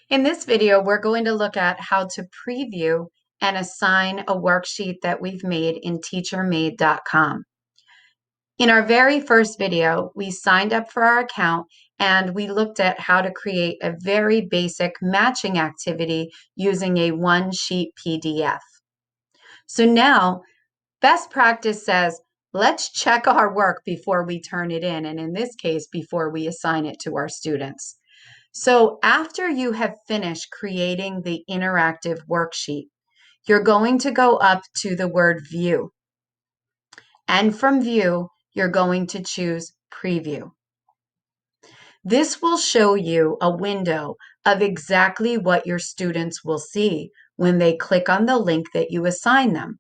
In this video, we're going to look at how to preview and assign a worksheet that we've made in TeacherMade.com. In our very first video, we signed up for our account and we looked at how to create a very basic matching activity using a one-sheet PDF. So now, best practice says, let's check our work before we turn it in, and in this case, before we assign it to our students. So after you have finished creating the interactive worksheet, you're going to go up to the word View. And from View, you're going to choose Preview. This will show you a window of exactly what your students will see when they click on the link that you assign them.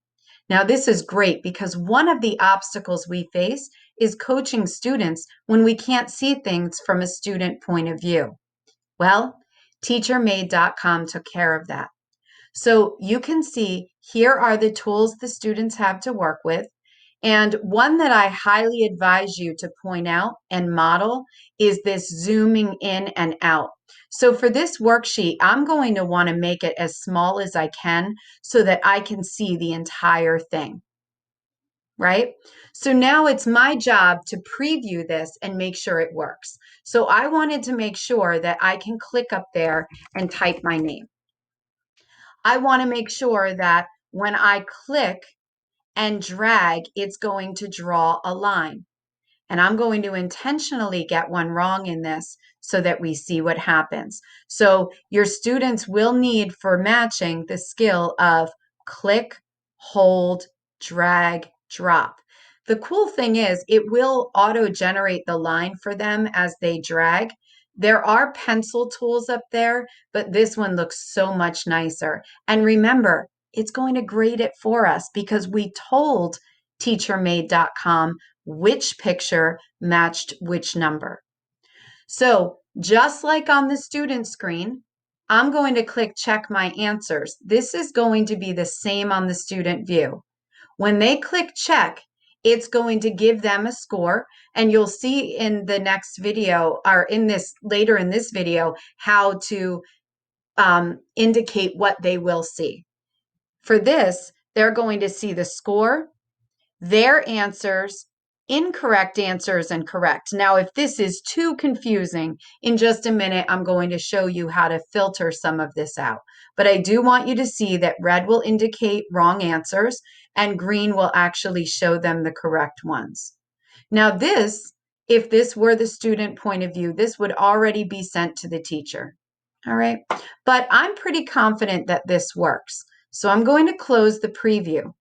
Now, this is great because one of the obstacles we face is coaching students when we can't see things from a student point of view. Well, TeacherMade.com took care of that. So you can see here are the tools the students have to work with. And one that I highly advise you to point out and model is this zooming in and out. So for this worksheet, I'm going to want to make it as small as I can so that I can see the entire thing. Right? So now it's my job to preview this and make sure it works. So I wanted to make sure that I can click up there and type my name. I want to make sure that when I click and drag, it's going to draw a line. And I'm going to intentionally get one wrong in this so that we see what happens. So your students will need for matching the skill of click, hold, drag, drop. The cool thing is it will auto-generate the line for them as they drag. There are pencil tools up there, but this one looks so much nicer. And remember, it's going to grade it for us because we told TeacherMade.com which picture matched which number. So just like on the student screen, I'm going to click check my answers. This is going to be the same on the student view. When they click check, it's going to give them a score, and you'll see in the next video or later in this video how to indicate what they will see. For this, they're going to see the score, their answers, incorrect answers, and correct. Now, if this is too confusing, in just a minute, I'm going to show you how to filter some of this out. But I do want you to see that red will indicate wrong answers and green will actually show them the correct ones. Now this, if this were the student point of view, this would already be sent to the teacher. All right, but I'm pretty confident that this works. So I'm going to close the preview.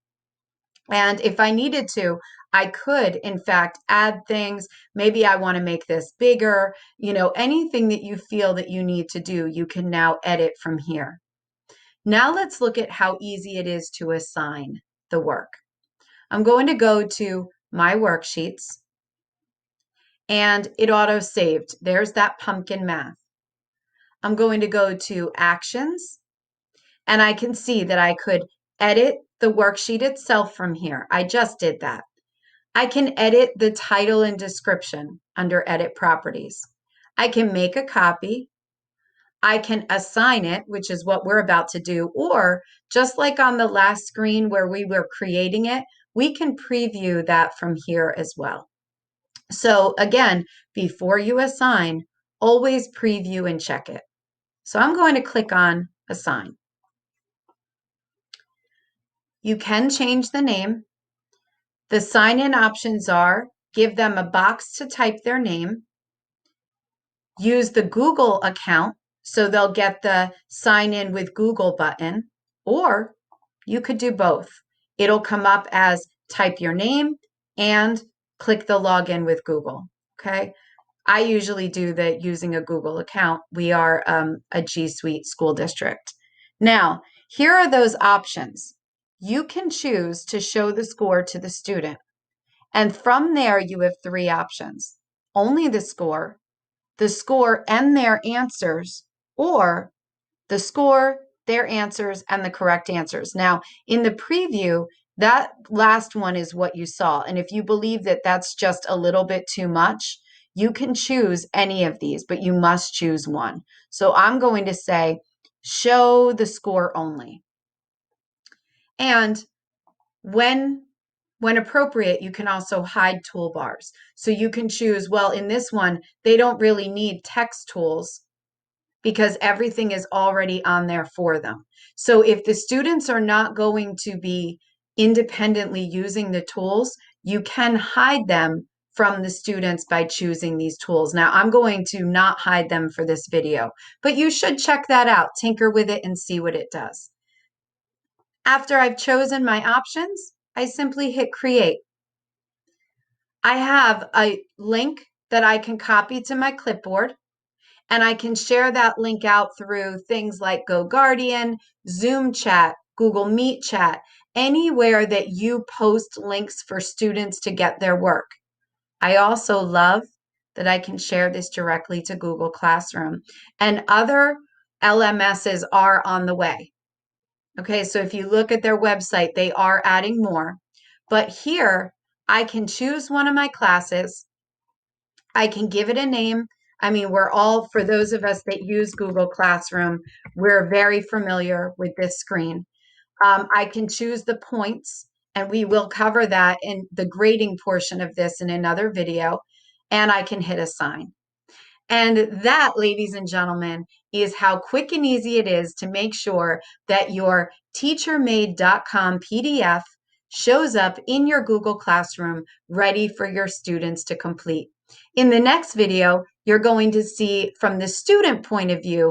And if I needed to, I could, in fact, add things. Maybe I want to make this bigger. Anything that you feel that you need to do, you can now edit from here. Now let's look at how easy it is to assign the work. I'm going to go to My Worksheets, and it auto-saved. There's that pumpkin math. I'm going to go to Actions, and I can see that I could edit the worksheet itself from here. I just did that. I can edit the title and description under Edit Properties. I can make a copy. I can assign it, which is what we're about to do, or just like on the last screen where we were creating it, we can preview that from here as well. So again, before you assign, always preview and check it. So I'm going to click on Assign. You can change the name. The sign-in options are give them a box to type their name, use the Google account so they'll get the sign in with Google button, or you could do both. It'll come up as type your name and click the login with Google, okay? I usually do that using a Google account. We are a G Suite school district. Now, here are those options. You can choose to show the score to the student. And from there, you have three options. Only the score and their answers, or the score, their answers, and the correct answers. Now, in the preview, that last one is what you saw. And if you believe that that's just a little bit too much, You can choose any of these, but you must choose one. So I'm going to say, show the score only. And when appropriate, you can also hide toolbars. So you can choose, well, in this one, they don't really need text tools because everything is already on there for them. So if the students are not going to be independently using the tools, you can hide them from the students by choosing these tools. Now, I'm going to not hide them for this video, but you should check that out, tinker with it, and see what it does. After I've chosen my options, I simply hit create. I have a link that I can copy to my clipboard, and I can share that link out through things like GoGuardian, Zoom chat, Google Meet chat, anywhere that you post links for students to get their work. I also love that I can share this directly to Google Classroom, and other LMSs are on the way. Okay, so if you look at their website, they are adding more. But here, I can choose one of my classes. I can give it a name. I mean, we're all, for those of us that use Google Classroom, we're very familiar with this screen. I can choose the points, and we will cover that in the grading portion of this in another video. And I can hit assign. And that, ladies and gentlemen, is how quick and easy it is to make sure that your TeacherMade.com PDF shows up in your Google Classroom ready for your students to complete. In the next video, you're going to see from the student point of view